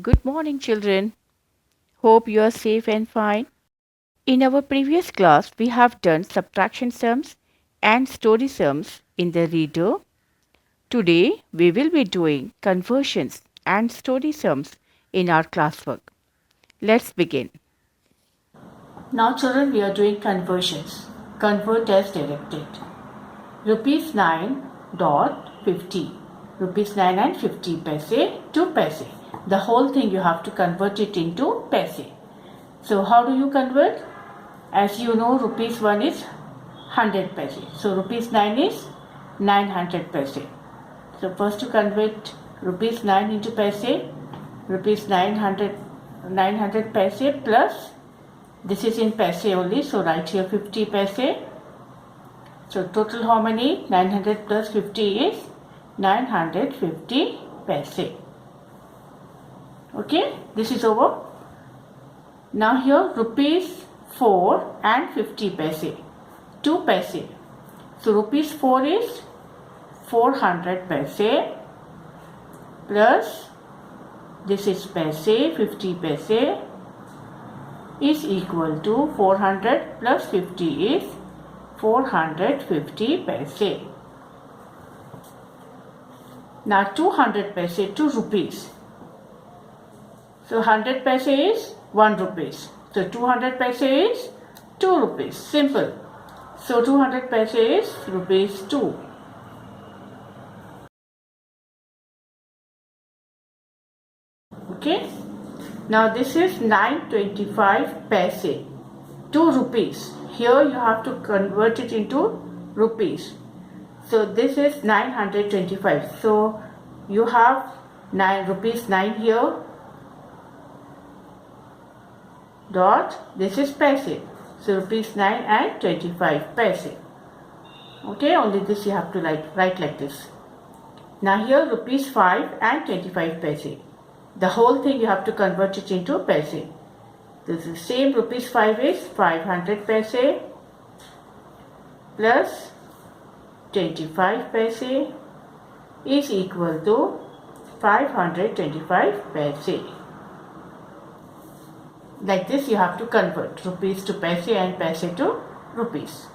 Good morning, children. Hope you are safe and fine. In our previous class, we have done subtraction sums and story sums in the reader. Today, we will be doing conversions and story sums in our classwork. Let's begin. Now, children, we are doing conversions. Convert as directed. Rupees 9 dot 50. Rupees 9 and 50 paise to paise. The whole thing you have to convert it into paise. So how do you convert? As you know, rupees 1 is 100 paise. So rupees 9 is 900 paise. So first to convert rupees 9 into paise, rupees 900 paise plus, this is in paise only, so write here 50 paise. So total how many? 900 plus 50 is 950 paise. Okay, this is over. Now here rupees 4 and 50 paise, 2 paise. So rupees 4 is 400 paise plus this is paise, 50 paise is equal to 400 plus 50 is 450 paise. Now 200 paise to rupees. So 100 paise is 1 rupees. So 200 paise is 2 rupees. Simple. So 200 paise is rupees 2. Okay. Now this is 925 paise. 2 rupees. Here you have to convert it into rupees. So this is 925. So you have 9 rupees 9 here. Dot, this is paise. So rupees 9 and 25 paise. Okay, only this you have to write like this. Now here rupees 5 and 25 paise. The whole thing you have to convert it into paise. This is same rupees 5 is 500 paise plus 25 paise is equal to 525 paise. Like this you have to convert rupees to paise and paise to rupees.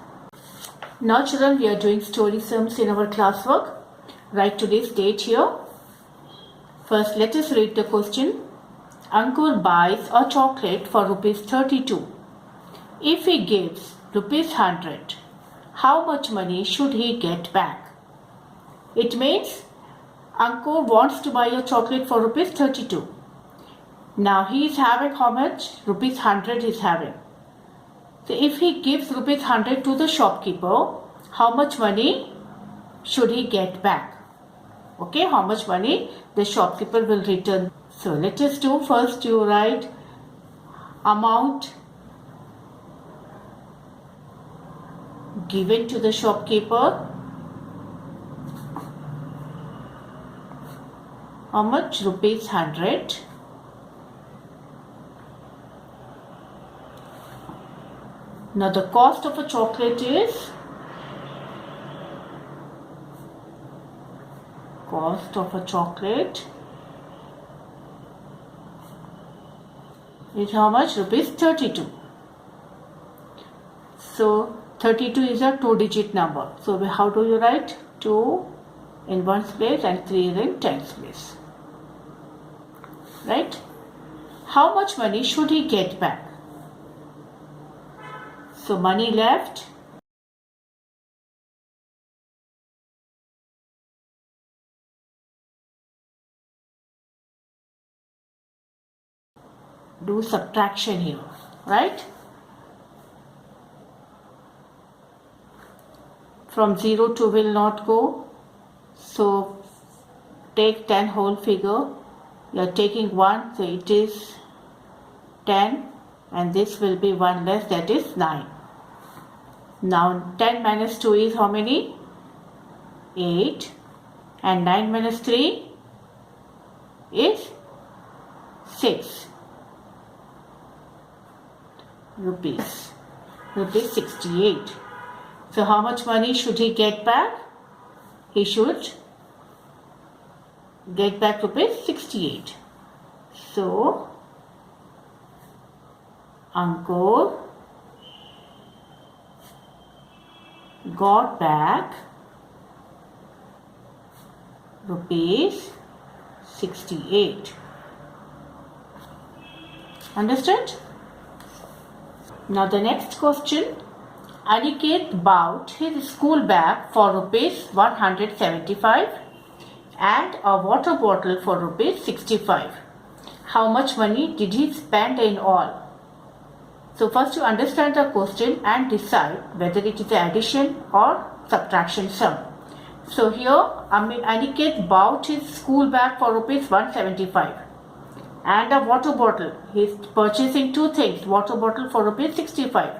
Now children, we are doing story sums in our classwork. Write today's date here. First let us read the question. Ankur buys a chocolate for rupees 32. If he gives rupees 100, how much money should he get back? It means Ankur wants to buy a chocolate for rupees 32. Now he is having how much? Rupees 100 is having. So if he gives rupees 100 to the shopkeeper, how much money should he get back? Okay, how much money the shopkeeper will return. So let us do first you write amount given to the shopkeeper. How much? Rupees 100. Now the cost of a chocolate is how much? Rupees 32. So 32 is a 2-digit number. So how do you write? 2 in 1's place and 3 is in 10's place. Right? How much money should he get back? So money left. Do subtraction here, right? From 0 to will not go. So take 10 whole figure. You are taking 1, so it is 10 and this will be 1 less, that is 9. Now 10 minus 2 is how many? 8 and 9 minus 3 is 6 rupees. Rupees 68. So how much money should he get back? He should get back rupees 68. So, Ankur got back rupees 68. Understood? Now the next question. Aniket bought his school bag for rupees 175 and a water bottle for rupees 65. How much money did he spend in all? So first you understand the question and decide whether it is addition or subtraction sum. So here Aniket bought his school bag for rupees 175 and a water bottle. He is purchasing two things, water bottle for rupees 65.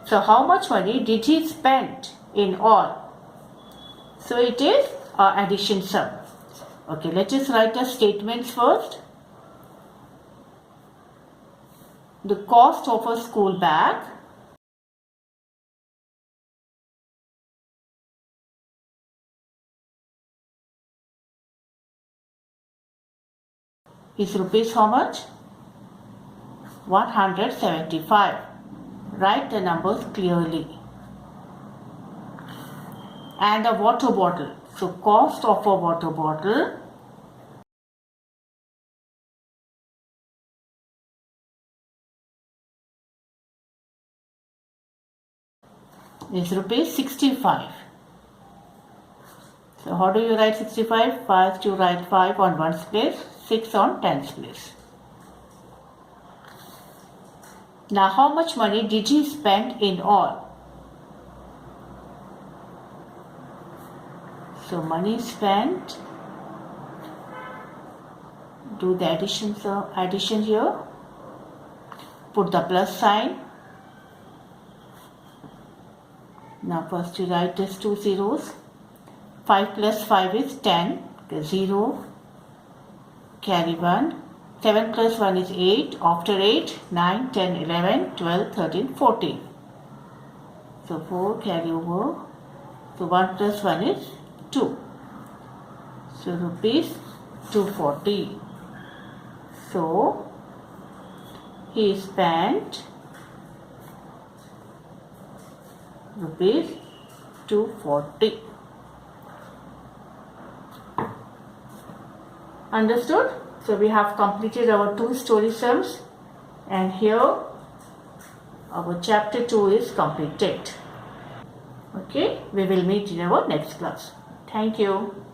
So how much money did he spend in all? So it is addition sum. Okay, let us write the statements first. The cost of a school bag is rupees how much? 175. Write the numbers clearly. And a water bottle. So cost of a water bottle is rupees 65. So how do you write 65? First you write 5 on 1's place, 6 on 10's place. Now how much money did he spend in all? So money spent, do the addition here, put the plus sign. Now first you write these two zeros. 5 plus 5 is 10, 0, carry 1. 7 plus 1 is 8, after 8, 9, 10, 11, 12, 13, 14. So 4 carry over, so 1 plus 1 is 2. So rupees 240. So he spent rupees 240. Understood? So we have completed our two story sums and here our chapter 2 is completed. Okay, we will meet in our next class. Thank you.